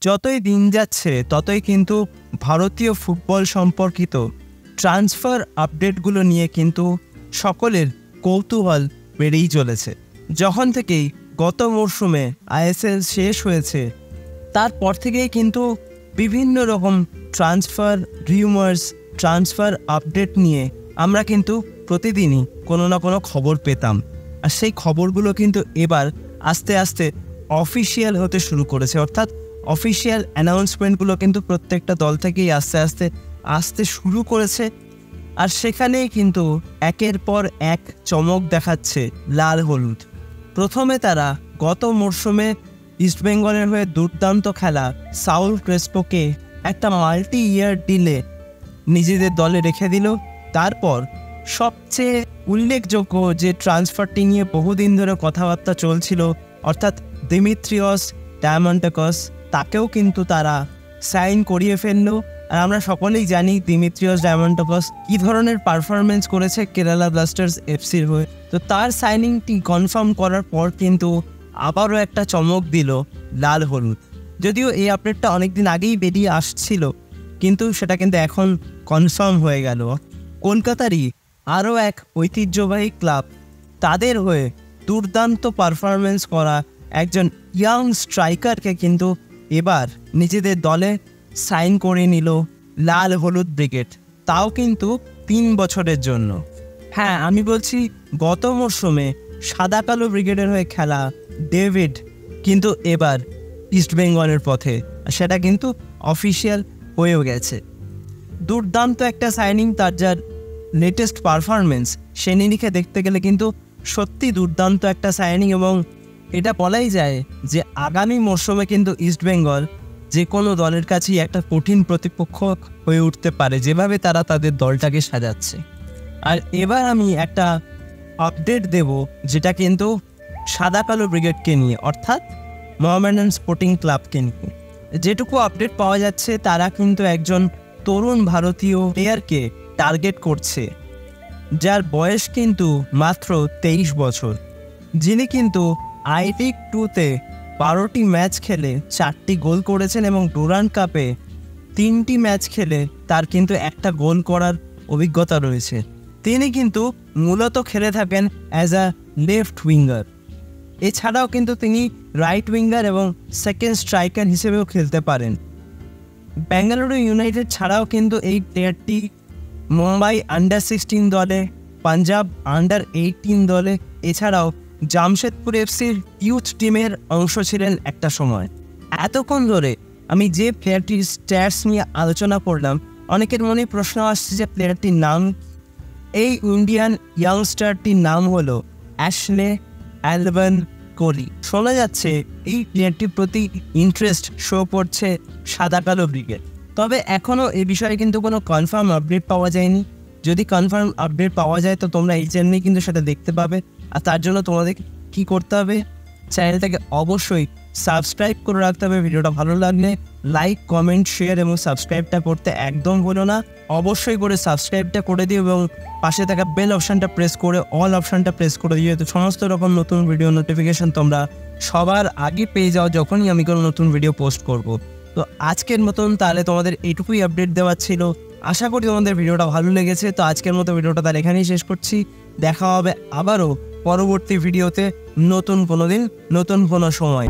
যতই দিন যাচ্ছে ততই কিন্তু ভারতীয় ফুটবল সম্পর্কিত ট্রান্সফার আপডেটগুলো নিয়ে কিন্তু সকলের কৌতূহল বেড়েই চলেছে। যখন থেকেই গত মরশুমে আইএসএল শেষ হয়েছে তারপর থেকেই কিন্তু বিভিন্ন রকম ট্রান্সফার রিউমার্স, ট্রান্সফার আপডেট নিয়ে আমরা কিন্তু প্রতিদিনই কোনো না কোনো খবর পেতাম। আর সেই খবরগুলো কিন্তু এবার আস্তে আস্তে অফিসিয়াল হতে শুরু করেছে, অর্থাৎ অফিসিয়াল অ্যানাউন্সমেন্টগুলো কিন্তু প্রত্যেকটা দল থেকেই আস্তে আস্তে আসতে শুরু করেছে। আর সেখানেই কিন্তু একের পর এক চমক দেখাচ্ছে লাল হলুদ। প্রথমে তারা গত মরশুমে ইস্টবেঙ্গলের হয়ে দুর্দান্ত খেলা সাউল ক্রেসপোকে একটা মাল্টি ইয়ার ডিলে নিজেদের দলে রেখে দিল। তারপর সবচেয়ে উল্লেখযোগ্য যে ট্রান্সফারটি নিয়ে বহুদিন ধরে কথাবার্তা চলছিল, অর্থাৎ দিমিত্রিয়স ডায়ামান্টাকস, তাকেও কিন্তু তারা সাইন করিয়ে ফেললো। আর আমরা সকলেই জানি দিমিত্রিয়স ডায়ামান্টাকস কী ধরনের পারফরমেন্স করেছে কেরালা ব্লাস্টার্স এফসির হয়ে। তো তার সাইনিংটি কনফার্ম করার পর কিন্তু আবারও একটা চমক দিল লাল হলুদ। যদিও এই আপডেটটা অনেকদিন আগেই বেরিয়ে আসছিল, কিন্তু সেটা কিন্তু এখন কনফার্ম হয়ে গেল। কলকাতারই আরও এক ঐতিহ্যবাহী ক্লাব, তাদের হয়ে দুর্দান্ত পারফরমেন্স করা একজন ইয়াং স্ট্রাইকারকে কিন্তু এবার নিজেদের দলে সাইন করে নিল লাল হলুদ ব্রিগেড, তাও কিন্তু 3 বছরের জন্য। হ্যাঁ, আমি বলছি গত মরশুমে সাদা কালো ব্রিগেডের হয়ে খেলা ডেভিড কিন্তু এবার ইস্টবেঙ্গলের পথে, সেটা কিন্তু অফিসিয়াল হয়েও গেছে। দুর্দান্ত একটা সাইনিং, তার যার লেটেস্ট পারফরমেন্স সে নিরিখে দেখতে গেলে কিন্তু সত্যি দুর্দান্ত একটা সাইনিং। এবং এটা বলাই যায় যে আগামী মরশুমে কিন্তু ইস্টবেঙ্গল যে কোনো দলের কাছেই একটা কঠিন প্রতিপক্ষ হয়ে উঠতে পারে, যেভাবে তারা তাদের দলটাকে সাজাচ্ছে। আর এবার আমি একটা আপডেট দেব যেটা কিন্তু সাদা কালো ব্রিগেডকে নিয়ে, অর্থাৎ মোহামেডান স্পোর্টিং ক্লাবকে নিয়ে। যেটুকু আপডেট পাওয়া যাচ্ছে তারা কিন্তু একজন তরুণ ভারতীয় প্লেয়ারকে টার্গেট করছে, যার বয়স কিন্তু মাত্র 23 বছর, যিনি কিন্তু আই লিগ 2-তে 12টি ম্যাচ খেলে 4টি গোল করেছেন এবং ডুরান্ড কাপে 3টি ম্যাচ খেলে তার কিন্তু একটা গোল করার অভিজ্ঞতা রয়েছে। তিনি কিন্তু মূলত খেলে থাকেন অ্যাজ আ লেফট উইঙ্গার। এছাড়াও কিন্তু তিনি রাইট উইঙ্গার এবং সেকেন্ড স্ট্রাইকার হিসেবেও খেলতে পারেন। বেঙ্গালুরু ইউনাইটেড ছাড়াও কিন্তু এই প্লেয়ারটি মুম্বাই আন্ডার-16 দলে, পাঞ্জাব আন্ডার-18 দলে, এছাড়াও জামশেদপুর এফসির ইউথ টিমের অংশ ছিলেন একটা সময়। এতক্ষণ ধরে আমি যে প্লেয়ারটির স্ট্যাটস নিয়ে আলোচনা করলাম, অনেকের মনে প্রশ্ন আসছে যে প্লেয়ারটির নাম। এই ইন্ডিয়ান ইয়াংস্টারটির নাম হলো অ্যাশলে অ্যালবান কোলি। শোনা যাচ্ছে এই প্লেয়ারটির প্রতি ইন্টারেস্ট শো করছে সাদা কালো ব্রিগেড, তবে এখনও এ বিষয়ে কিন্তু কোনো কনফার্ম আপডেট পাওয়া যায়নি। যদি কনফার্ম আপডেট পাওয়া যায় তো তোমরা এই চ্যানেলে কিন্তু সেটা দেখতে পাবে। আর তার জন্য তোমাদের কি করতে হবে, চ্যানেলটাকে অবশ্যই সাবস্ক্রাইব করে রাখতে হবে। ভিডিওটা ভালো লাগলে লাইক, কমেন্ট, শেয়ার এবং সাবস্ক্রাইবটা করতে একদম ভুলো না। অবশ্যই করে সাবস্ক্রাইবটা করে দিও এবং পাশে থাকা বেল অপশানটা প্রেস করে অল অপশানটা প্রেস করে দিও, তো সমস্ত রকম নতুন ভিডিও নোটিফিকেশান তোমরা সবার আগে পেয়ে যাও যখনই আমি কোনো নতুন ভিডিও পোস্ট করব। তো আজকের মতন তাহলে তোমাদের এইটুকুই আপডেট দেওয়ার ছিল। আশা করি তোমাদের ভিডিওটা ভালো লেগেছে। তো আজকের মতো ভিডিওটা তার এখানেই শেষ করছি। দেখা হবে আবারও পরবর্তী ভিডিওতে, নতুন কোনো দিন, নতুন কোনো সময়।